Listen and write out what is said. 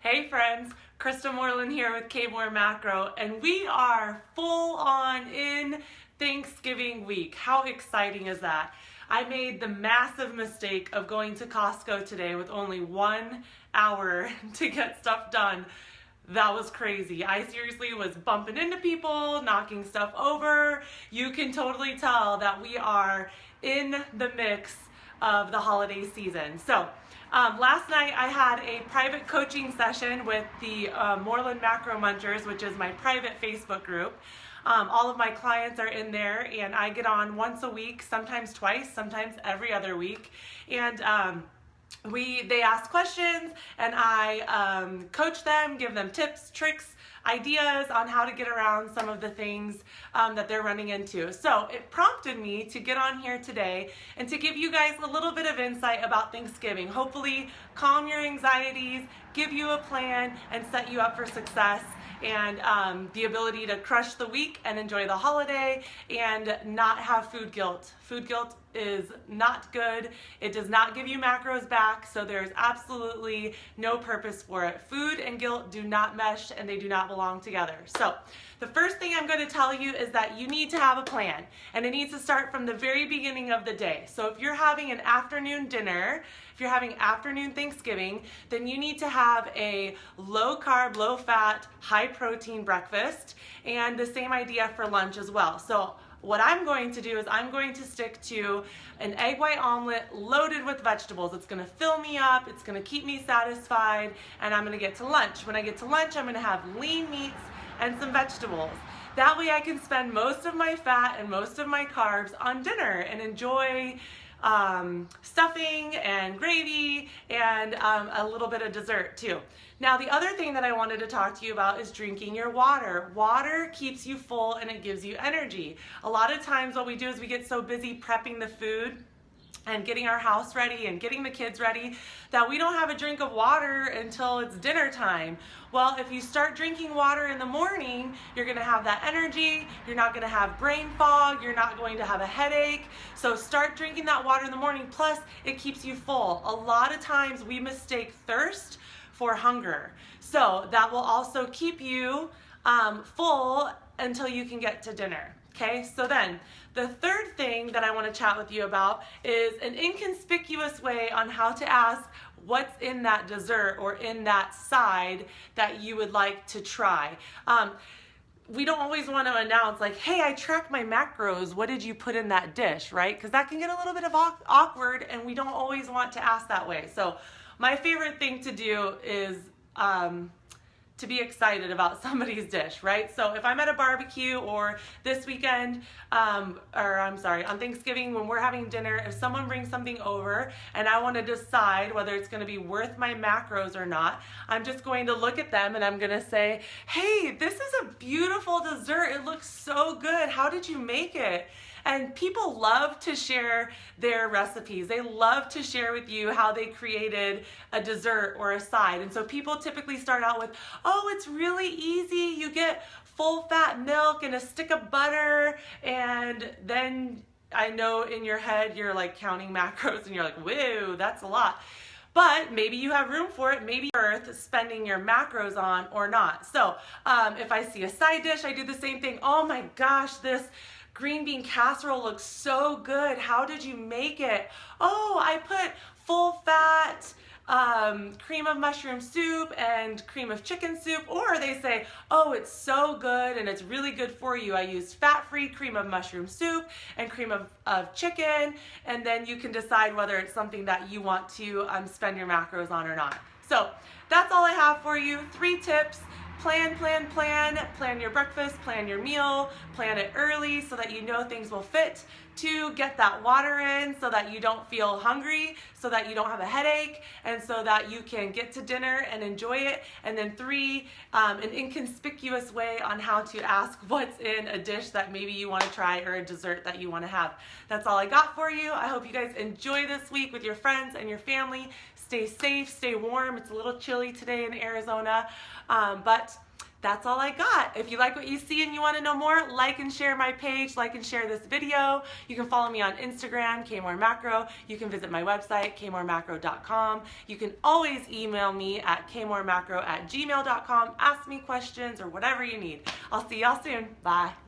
Hey friends, Krista Moreland here with K-More Macro, and we are full on in Thanksgiving week. How exciting is that? I made the massive mistake of going to Costco today with only 1 hour to get stuff done. That was crazy. I seriously was bumping into people, knocking stuff over. You can totally tell that we are in the mix of the holiday season. So last night I had a private coaching session with the Moreland Macro Munchers, which is my private Facebook group. All of my clients are in there, and I get on once a week, sometimes twice, sometimes every other week. And they ask questions, and I coach them, give them tips, tricks, ideas on how to get around some of the things that they're running into. So it prompted me to get on here today and to give you guys a little bit of insight about Thanksgiving. Hopefully calm your anxieties, give you a plan, and set you up for success and the ability to crush the week and enjoy the holiday and not have food guilt. Food guilt is not good. It does not give you macros back, so there's absolutely no purpose for it. Food and guilt do not mesh, and they do not belong together. So the first thing I'm going to tell you is that you need to have a plan, and it needs to start from the very beginning of the day. So if you're having an afternoon dinner, if you're having afternoon Thanksgiving, then you need to have a low carb, low fat, high protein breakfast, and the same idea for lunch as well. So what I'm going to do is I'm going to stick to an egg white omelet loaded with vegetables. It's going to fill me up, it's going to keep me satisfied, and I'm going to get to lunch. When I get to lunch, I'm going to have lean meats and some vegetables. That way I can spend most of my fat and most of my carbs on dinner and enjoy stuffing and gravy and a little bit of dessert too. Now the other thing that I wanted to talk to you about is drinking your water. Water keeps you full and it gives you energy. A lot of times what we do is we get so busy prepping the food and getting our house ready and getting the kids ready that we don't have a drink of water until it's dinner time. Well, if you start drinking water in the morning, you're gonna have that energy, you're not gonna have brain fog, you're not going to have a headache. So start drinking that water in the morning, plus it keeps you full. A lot of times we mistake thirst for hunger. So that will also keep you full until you can get to dinner. Okay, so then the third thing that I want to chat with you about is an inconspicuous way on how to ask what's in that dessert or in that side that you would like to try. We don't always want to announce like, hey, I tracked my macros, what did you put in that dish, right? Because that can get a little bit of awkward, and we don't always want to ask that way. So my favorite thing to do is to be excited about somebody's dish, right? So if I'm at a barbecue or this weekend, on Thanksgiving when we're having dinner, if someone brings something over and I want to decide whether it's going to be worth my macros or not, I'm just going to look at them and I'm going to say, hey, this is a beautiful dessert. It looks so good. How did you make it? And people love to share their recipes. They love to share with you how they created a dessert or a side. And so people typically start out with, oh, it's really easy. You get full fat milk and a stick of butter. And then I know in your head, you're like counting macros and you're like, whoa, that's a lot. But maybe you have room for it. Maybe it's worth spending your macros on or not. So if I see a side dish, I do the same thing. Oh my gosh, this green bean casserole looks so good. How did you make it? Oh, I put full fat cream of mushroom soup and cream of chicken soup. Or they say, oh, it's so good and it's really good for you. I used fat-free cream of mushroom soup and cream of chicken. And then you can decide whether it's something that you want to spend your macros on or not. So that's all I have for you. 3 tips. Plan your breakfast, plan your meal, plan it early so that you know things will fit. 2, get that water in so that you don't feel hungry, so that you don't have a headache, and so that you can get to dinner and enjoy it. And then 3, an inconspicuous way on how to ask what's in a dish that maybe you want to try or a dessert that you want to have. That's all I got for you. I hope you guys enjoy this week with your friends and your family. Stay safe, stay warm. It's a little chilly today in Arizona, but that's all I got. If you like what you see and you want to know more, like and share my page, like and share this video. You can follow me on Instagram, kmoremacro. You can visit my website, kmoremacro.com. You can always email me at kmoremacro@gmail.com. Ask me questions or whatever you need. I'll see y'all soon. Bye.